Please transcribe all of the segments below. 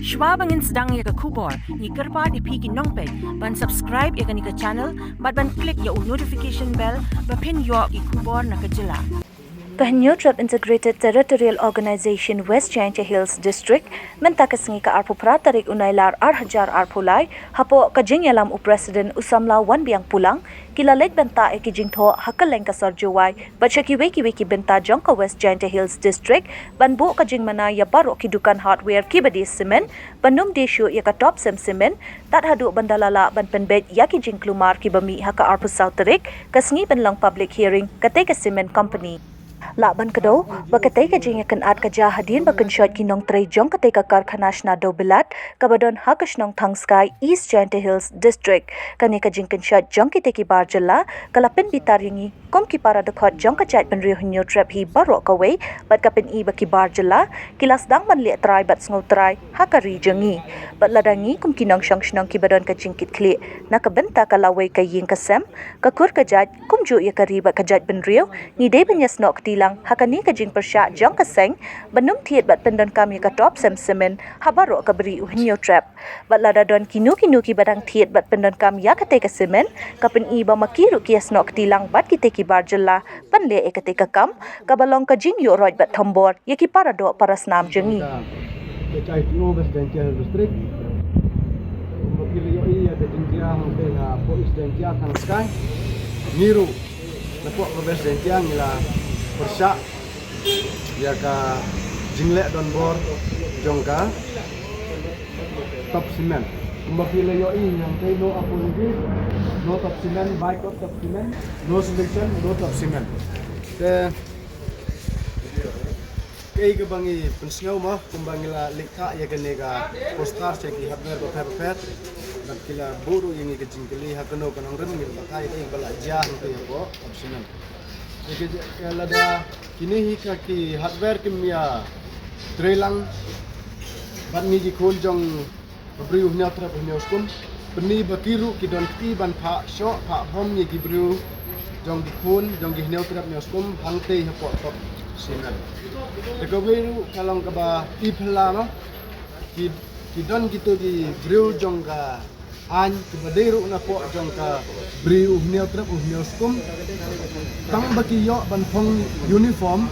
Shwa bangin sedang ya ke kubor, ni kerpa di pigi nongpet, ban subscribe ya ke ni ke channel, ban klik ya notification bell, pin yo i kubor na ke jela. Hynniewtrep Integrated Territorial Organization West Jaintia Hills District mynta ke Sngi ke arpu tarik Nailar hajar arpulai hapoh ke Jingialam Presiden samla Wanbiang Pulang kila leit bynta ki jingthoh kylleng ke Jowai baca kiwei ki bynta jong ke West Jaintia Hills District ban bu ke jingmana ya baroh ki dukan hardware kiba di cement Nym Thied Iaka Topcem Cement tat haduh bandalala ban pynbeit iaki jing klumar ki bami haka arpu tarik ke Sngi benlang public hearing ke cement company. Lakban kedau, berkatai ke jing akan ad kerja hadin bakan syot kinong tray jong katai ke karkhana do bilat kabadon hakish nong Sngi West Jaintia Hills District kani ke jing kan syot jong kita ki bar jela kalapin bitar yangi kom ki para dekat jong ke jait penriu Hynniewtrep hi baroh kywei bat kapin i baki bar jela kilas dang man liat try bat ngau try hakari jengi bat ladangi kum kinong syong shnong ki badon ke jingkit kli na ke bynta kalawai ke ying kasem ke kur ke jait kum ju ya kari bat ke jait penriu ni dei benyas nok tilang hakani ke jing persyak jong keseng Nym Thied bat pendon kami ke Topcem Cement habaroh ke beri Hynniewtrep bat ladadon kinu ki badang Thied bat pendon kami ya kate ke cement kapin i ba makiru kias nok tilang bat kita ki bar jela pan le ekate ke kam kabalong ke jing yo roj bat thombor ya ki para do para snam jengi Territorial West Jaintia Hills District mokili yo i ada Jaiñtia hangte hapoh West Jaintia kang sky niru lepok West Jaintia ngila persyak ya ka jinglek don bor jongka top cement mokili yo i yang te no apology no top cement boycott top cement no selection no top cement te kay ke bangi pensngau mah kumbangila lekak ya kene ka postar ceki habner ko pepet dan kila buru yang ke jingkeli hakeno kanong ren ngil bakai te balajah te ko opsinan ke kala da kini hika ki hardware kimia trelang ban mi ki konjong beriu Hynniewtrep Hynniewskum beni bakiru ki don ti ban pha sho pha hom ni ki beriu jong di kun jong ki Hynniewtrep Hynniewskum hangte hapoh top sinan Dekoberu kalong kaba ipla ki don gitu di beriu jong ka an kebaderu na po jong ka beriu Hynniewtrep Hynniewskum tang baki yo ban phong uniform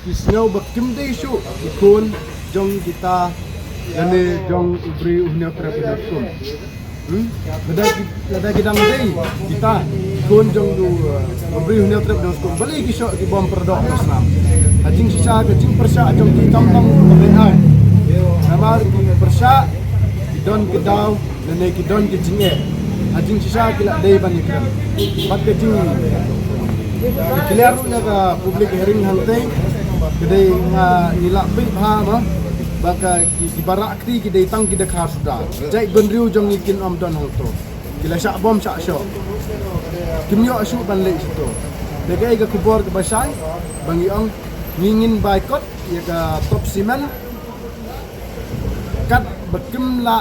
ki snow bakim de shuh ikun jong kita ane jong beriu Hynniewtrep Hynniewskum Lada kita mesti kita kunjung du beriu Hynniewtrep Hynniewskum balik ki syok ki bom perdok Islam. Ajing sisa ke jing persyak jong ki tong pemerintahan. Nama ki persyak ki don ki daw nene ki don ki jinge. Ajing sisa ki lak dei ban ikram. Pat ke jing clear na ka public hearing hangte kedai ngilak pi ha ma baka ki barak ti ki datang ki dekhar sudah jai gonriu jong ikin om don hoto kila syak bom syak syo kimyo asu ban le situ degai ga kubor ke basai bangi ong ngingin boycott ya ka top cement kat bekim la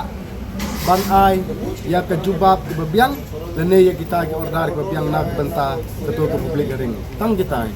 ban ai ya ka jubab ke bebiang lene ya kita ke ordar ke bebiang nak benta ketua publik ring tang kita